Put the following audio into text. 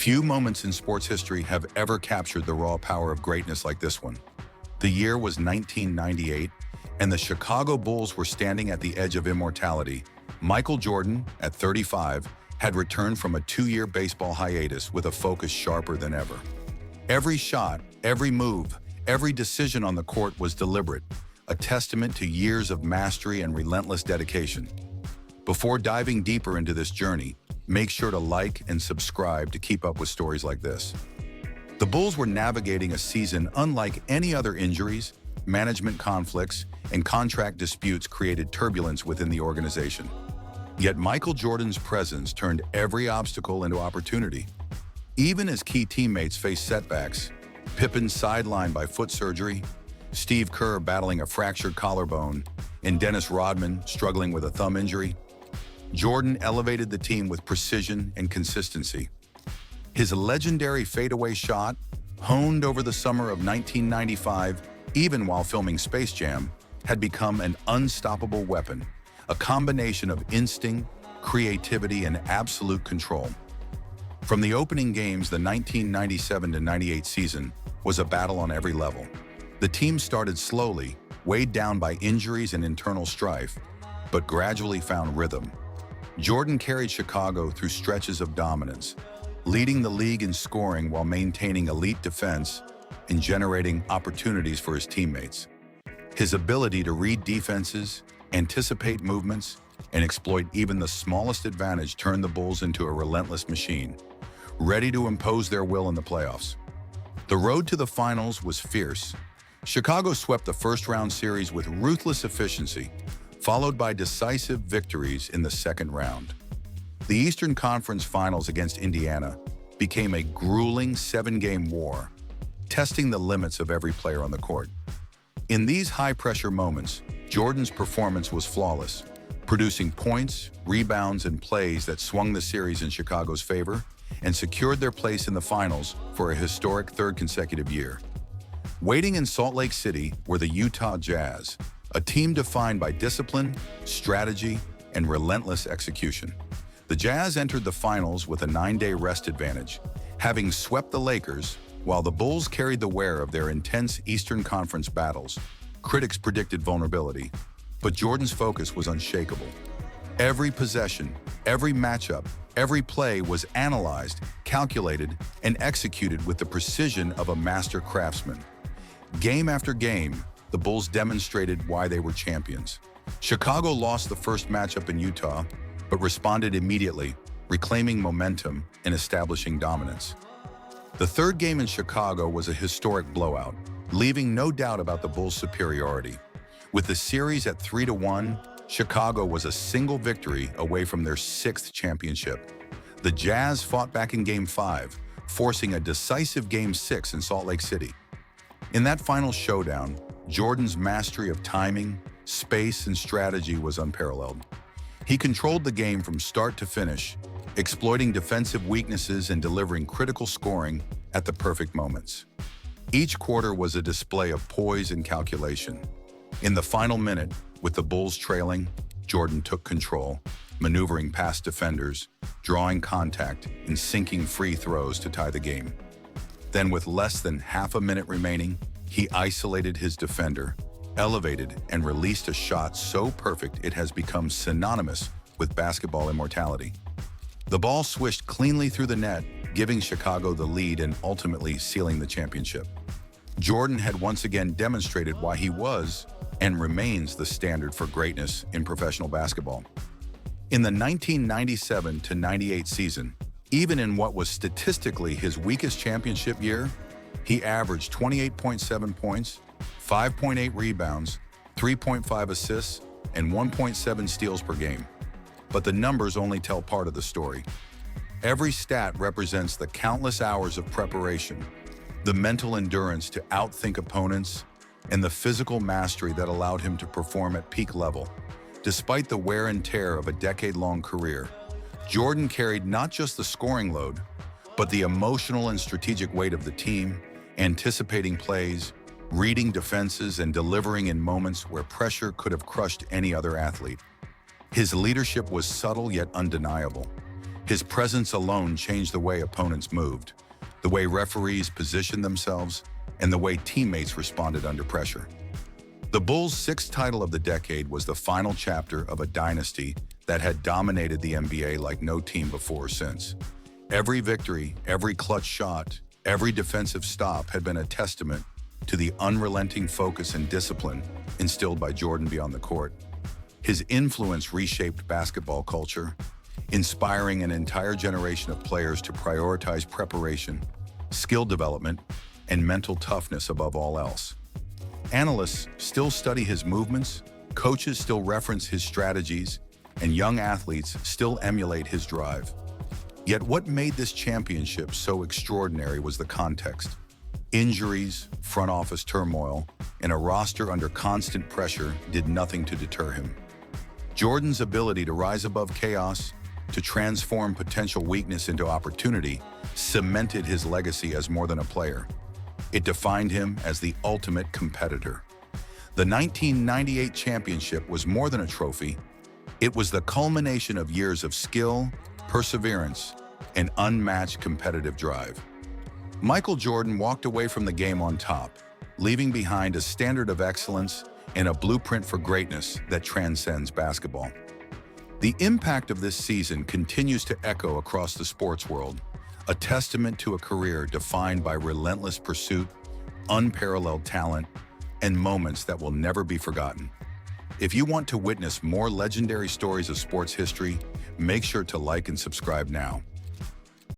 Few moments in sports history have ever captured the raw power of greatness like this one. The year was 1998, and the Chicago Bulls were standing at the edge of immortality. Michael Jordan, at 35, had returned from a 2-year baseball hiatus with a focus sharper than ever. Every shot, every move, every decision on the court was deliberate, a testament to years of mastery and relentless dedication. Before diving deeper into this journey, make sure to like and subscribe to keep up with stories like this. The Bulls were navigating a season unlike any other. Injuries, management conflicts, and contract disputes created turbulence within the organization. Yet Michael Jordan's presence turned every obstacle into opportunity. Even as key teammates faced setbacks, Pippen sidelined by foot surgery, Steve Kerr battling a fractured collarbone, and Dennis Rodman struggling with a thumb injury, Jordan elevated the team with precision and consistency. His legendary fadeaway shot, honed over the summer of 1995, even while filming Space Jam, had become an unstoppable weapon, a combination of instinct, creativity, and absolute control. From the opening games, the 1997-98 season was a battle on every level. The team started slowly, weighed down by injuries and internal strife, but gradually found rhythm. Jordan carried Chicago through stretches of dominance, leading the league in scoring while maintaining elite defense and generating opportunities for his teammates. His ability to read defenses, anticipate movements, and exploit even the smallest advantage turned the Bulls into a relentless machine, ready to impose their will in the playoffs. The road to the finals was fierce. Chicago swept the first-round series with ruthless efficiency, followed by decisive victories in the second round. The Eastern Conference Finals against Indiana became a grueling 7-game war, testing the limits of every player on the court. In these high-pressure moments, Jordan's performance was flawless, producing points, rebounds, and plays that swung the series in Chicago's favor and secured their place in the finals for a historic third consecutive year. Waiting in Salt Lake City were the Utah Jazz, a team defined by discipline, strategy, and relentless execution. The Jazz entered the finals with a 9-day rest advantage, having swept the Lakers, while the Bulls carried the wear of their intense Eastern Conference battles. Critics predicted vulnerability, but Jordan's focus was unshakable. Every possession, every matchup, every play was analyzed, calculated, and executed with the precision of a master craftsman. Game after game, the Bulls demonstrated why they were champions. Chicago lost the first matchup in Utah, but responded immediately, reclaiming momentum and establishing dominance. The third game in Chicago was a historic blowout, leaving no doubt about the Bulls' superiority. With the series at 3-1, Chicago was a single victory away from their 6th championship. The Jazz fought back in Game 5, forcing a decisive Game 6 in Salt Lake City. In that final showdown, Jordan's mastery of timing, space, and strategy was unparalleled. He controlled the game from start to finish, exploiting defensive weaknesses and delivering critical scoring at the perfect moments. Each quarter was a display of poise and calculation. In the final minute, with the Bulls trailing, Jordan took control, maneuvering past defenders, drawing contact, and sinking free throws to tie the game. Then, with less than half a minute remaining, he isolated his defender, elevated and released a shot so perfect it has become synonymous with basketball immortality. The ball swished cleanly through the net, giving Chicago the lead and ultimately sealing the championship. Jordan had once again demonstrated why he was and remains the standard for greatness in professional basketball. In the 1997-98 season, even in what was statistically his weakest championship year, he averaged 28.7 points, 5.8 rebounds, 3.5 assists, and 1.7 steals per game. But the numbers only tell part of the story. Every stat represents the countless hours of preparation, the mental endurance to outthink opponents, and the physical mastery that allowed him to perform at peak level. Despite the wear and tear of a decade-long career, Jordan carried not just the scoring load, but the emotional and strategic weight of the team, anticipating plays, reading defenses, and delivering in moments where pressure could have crushed any other athlete. His leadership was subtle yet undeniable. His presence alone changed the way opponents moved, the way referees positioned themselves, and the way teammates responded under pressure. The Bulls' sixth title of the decade was the final chapter of a dynasty that had dominated the NBA like no team before or since. Every victory, every clutch shot, every defensive stop had been a testament to the unrelenting focus and discipline instilled by Jordan beyond the court. His influence reshaped basketball culture, inspiring an entire generation of players to prioritize preparation, skill development, and mental toughness above all else. Analysts still study his movements, coaches still reference his strategies, and young athletes still emulate his drive. Yet what made this championship so extraordinary was the context. Injuries, front office turmoil, and a roster under constant pressure did nothing to deter him. Jordan's ability to rise above chaos, to transform potential weakness into opportunity, cemented his legacy as more than a player. It defined him as the ultimate competitor. The 1998 championship was more than a trophy. It was the culmination of years of skill, perseverance, and unmatched competitive drive. Michael Jordan walked away from the game on top, leaving behind a standard of excellence and a blueprint for greatness that transcends basketball. The impact of this season continues to echo across the sports world, a testament to a career defined by relentless pursuit, unparalleled talent, and moments that will never be forgotten. If you want to witness more legendary stories of sports history, make sure to like and subscribe now.